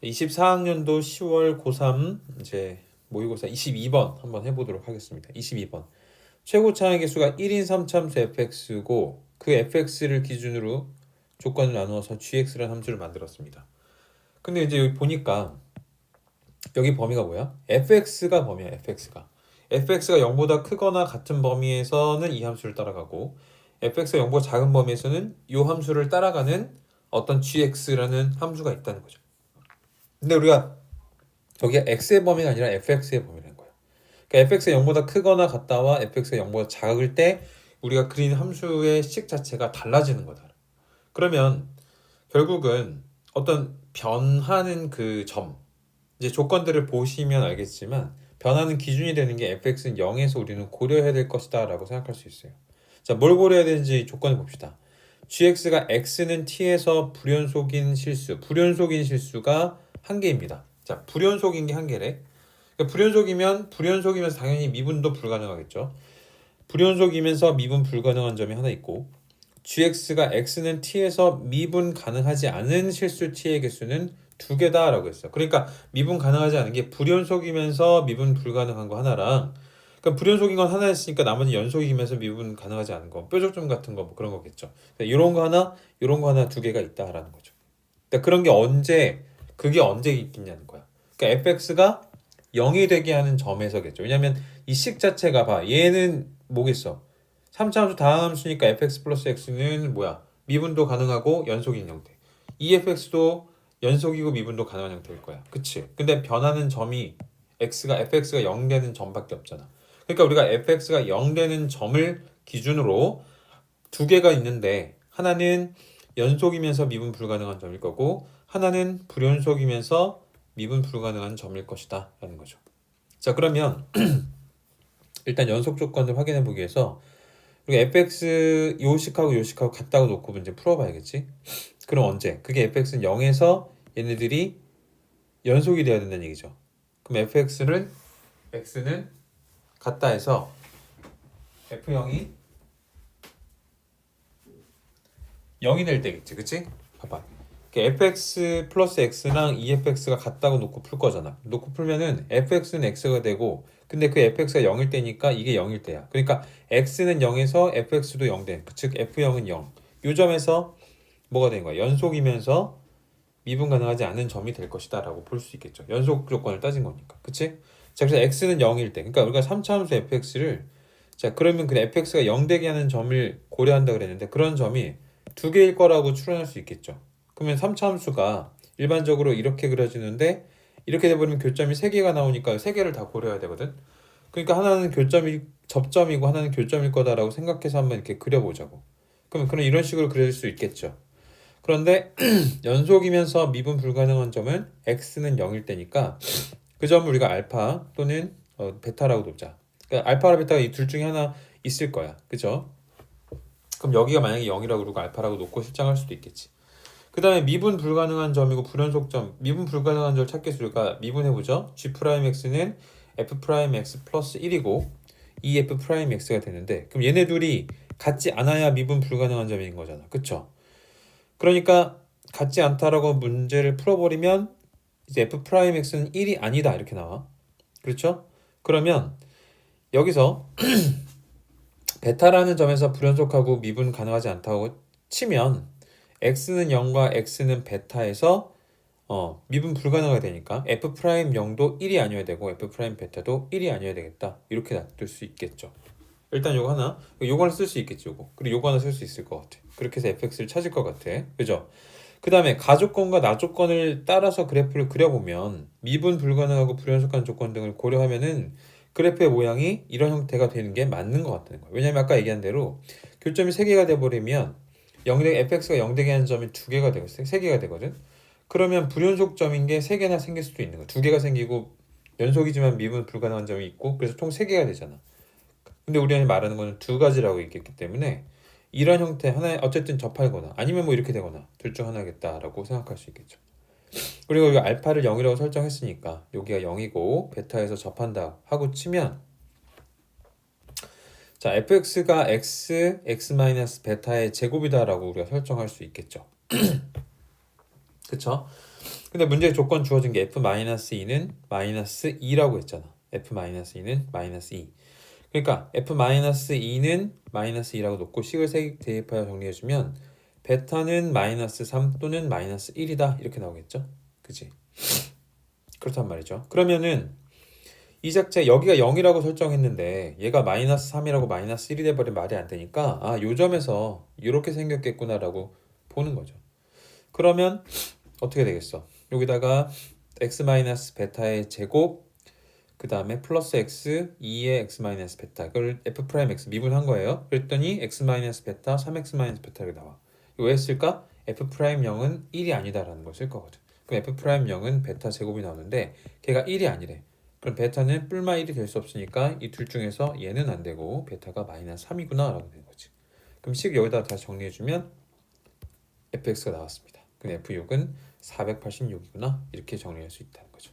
24학년도 10월 고3 이제 모의고사 22번 한번 해보도록 하겠습니다. 22번. 최고 차항의 개수가 1인 3참수 fx고 그 fx를 기준으로 조건을 나누어서 gx라는 함수를 만들었습니다. 근데 이제 여기 보니까 여기 범위가 뭐야? fx가 범위야. fx가 0보다 크거나 같은 범위에서는 이 함수를 따라가고 fx가 0보다 작은 범위에서는 이 함수를 따라가는 어떤 gx라는 함수가 있다는 거죠. 근데 우리가 저게 x의 범위가 아니라 fx의 범위라는 거야. 그러니까 fx가 0보다 크거나 같다와 fx가 0보다 작을 때 우리가 그린 함수의 식 자체가 달라지는 거다. 그러면 결국은 어떤 변하는 그 점, 이제 조건들을 보시면 알겠지만 변하는 기준이 되는 게 fx는 0에서 우리는 고려해야 될 것이다 라고 생각할 수 있어요. 자, 뭘 고려해야 되는지 조건을 봅시다. gx가 x는 t에서 불연속인 실수가 한 개입니다. 자, 불연속인 게 한 개래. 그러니까 불연속이면서 당연히 미분도 불가능하겠죠. 불연속이면서 미분 불가능한 점이 하나 있고 gx가 x는 t에서 미분 가능하지 않은 실수 t의 개수는 두 개다라고 했어요. 그러니까 미분 가능하지 않은 게 불연속이면서 미분 불가능한 거 하나랑 그러니까 불연속인 건 하나였으니까 나머지 연속이면서 미분 가능하지 않은 거 뾰족점 같은 거 뭐 그런 거겠죠. 이런 거 하나 이런 거 하나 두 개가 있다라는 거죠. 그러니까 그런 게 그게 언제 있겠냐는 거야. 그러니까 fx가 0이 되게 하는 점에서겠죠. 왜냐면 이 식 자체가 봐. 얘는 뭐겠어? 3차함수 다함수니까 fx 플러스 x는 뭐야? 미분도 가능하고 연속인 형태. 이 fx도 연속이고 미분도 가능한 형태일 거야. 그치? 근데 변하는 점이 fx가 0 되는 점밖에 없잖아. 그러니까 우리가 fx가 0 되는 점을 기준으로 두 개가 있는데 하나는 연속이면서 미분 불가능한 점일 거고 하나는 불연속이면서 미분 불가능한 점일 것이다 라는 거죠. 자, 그러면 일단 연속 조건을 확인해 보기 위해서 우리가 fx 요식하고 같다고 놓고 이제 풀어봐야겠지. 그럼 언제? 그게 fx는 0에서 얘네들이 연속이 돼야 된다는 얘기죠. 그럼 x는 같다 해서 f0이 0이 될 때겠지, 그치? 봐봐. fx 플러스 x랑 efx가 같다고 놓고 풀 거잖아. 놓고 풀면은 fx는 x가 되고 근데 그 fx가 0일 때니까 이게 0일 때야. 그러니까 x는 0에서 fx도 0 돼. 즉 f0은 0. 요 점에서 뭐가 된 거야? 연속이면서 미분 가능하지 않은 점이 될 것이다 라고 볼 수 있겠죠. 연속 조건을 따진 거니까. 그치? 자, 그래서 x는 0일 때. 그러니까 우리가 3차함수 fx를 자, 그러면 그 fx가 0 되게 하는 점을 고려한다 그랬는데 그런 점이 두 개일 거라고 추론할 수 있겠죠. 그러면 3차 함수가 일반적으로 이렇게 그려지는데 이렇게 돼버리면 교점이 3개가 나오니까 3개를 다 고려해야 되거든. 그러니까 하나는 접점이고 하나는 교점일 거다라고 생각해서 한번 이렇게 그려보자고. 그럼 이런 식으로 그릴 수 있겠죠. 그런데 연속이면서 미분 불가능한 점은 x는 0일 때니까 그 점을 우리가 알파 또는 베타라고 놓자. 그러니까 알파랑 베타가 이 둘 중에 하나 있을 거야. 그죠? 그럼 여기가 만약에 0이라고 그러고 알파라고 놓고 실장할 수도 있겠지. 그 다음에 미분 불가능한 점이고 불연속점, 미분 불가능한 점을 찾겠어. 우리가 미분해보죠. g'x는 f'x 플러스 1이고 이 f'x가 되는데 그럼 얘네 둘이 같지 않아야 미분 불가능한 점인 거잖아. 그쵸? 그러니까 같지 않다라고 문제를 풀어버리면 이제 f'x는 1이 아니다 이렇게 나와. 그렇죠? 그러면 여기서 베타라는 점에서 불연속하고 미분 가능하지 않다고 치면 x는 0과 x는 베타에서 미분 불가능하게 되니까 f'0도 1이 아니어야 되고 f'베타도 1이 아니어야 되겠다. 이렇게 놔둘 수 있겠죠. 일단 요거 하나 쓸 수 있겠지. 그리고 요거 하나 쓸 수 있을 것 같아. 그렇게 해서 fx를 찾을 것 같아. 그죠? 그 다음에 가조건과 나조건을 따라서 그래프를 그려보면 미분 불가능하고 불연속한 조건 등을 고려하면은 그래프의 모양이 이런 형태가 되는 게 맞는 것 같다는 거예요. 왜냐면 아까 얘기한 대로 교점이 3개가 돼버리면 fx가 0 되게 하는 점이 2개가 되고 3개가 되거든. 그러면 불연속점인 게 3개나 생길 수도 있는 거야. 2개가 생기고 연속이지만 미분 불가능한 점이 있고 그래서 총 3개가 되잖아. 근데 우리가 말하는 거는 두 가지라고 얘기했기 때문에 이런 형태 하나에 어쨌든 접할거나 아니면 뭐 이렇게 되거나 둘 중 하나겠다라고 생각할 수 있겠죠. 그리고 이 알파를 0이라고 설정했으니까 여기가 0이고 베타에서 접한다 하고 치면 자 fx가 x 베타의 제곱이다라고 우리가 설정할 수 있겠죠. 그쵸? 근데 문제의 조건 주어진 게 f-2는 마이너스 2라고 했잖아. f-2는 마이너스 2. 그러니까 f-2는 마이너스 2라고 놓고 식을 대입하여 정리해주면 베타는 마이너스 3 또는 마이너스 1이다 이렇게 나오겠죠? 그지? 그렇단 말이죠. 그러면은 이 작자 여기가 0이라고 설정했는데 얘가 마이너스 3이라고 마이너스 1이 돼버리면 말이 안 되니까 아, 요 점에서 이렇게 생겼겠구나라고 보는 거죠. 그러면 어떻게 되겠어? 여기다가 x 마이너스 베타의 제곱 그 다음에 플러스 x 2의 x 마이너스 베타 이걸 f 프라임 x 미분한 거예요. 그랬더니 x 마이너스 베타 3x 마이너스 베타 이렇게 나와. 이거 왜 쓸까? f 프라임 0은 1이 아니다라는 걸 쓸 거거든. 그럼 f 프라임 0은 베타 제곱이 나오는데 걔가 1이 아니래. 그럼 베타는 뿔마 1이 될 수 없으니까 이 둘 중에서 얘는 안 되고 베타가 마이너스 3이구나 라고 되는 거지. 그럼 식 여기다가 다시 정리해주면 fx가 나왔습니다. 그럼 f6은 486이구나 이렇게 정리할 수 있다는 거죠.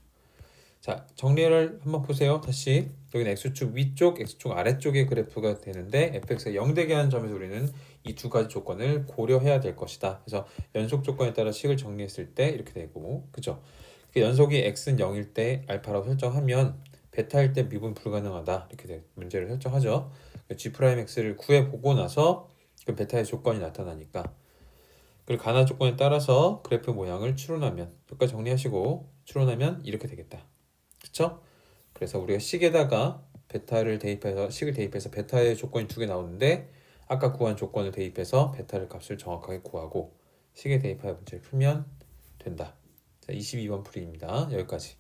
자, 정리를 한번 보세요. 다시 여기는 x축 위쪽, x축 아래쪽의 그래프가 되는데 fx가 0 되게 하는 점에서 우리는 이 두 가지 조건을 고려해야 될 것이다. 그래서 연속 조건에 따라 식을 정리했을 때 이렇게 되고, 그죠? 그 연속이 x는 0일 때 알파라고 설정하면 베타일 때 미분 불가능하다 이렇게 문제를 설정하죠. g'x를 구해보고 나서 그 베타의 조건이 나타나니까 그리고 가나 조건에 따라서 그래프 모양을 추론하면 여기까지 정리하시고 추론하면 이렇게 되겠다. 그쵸? 그래서 우리가 식에다가 베타를 대입해서 식을 대입해서 베타의 조건이 두 개 나오는데 아까 구한 조건을 대입해서 베타를 값을 정확하게 구하고 식에 대입하여 문제를 풀면 된다. 자, 22번 풀이입니다. 여기까지.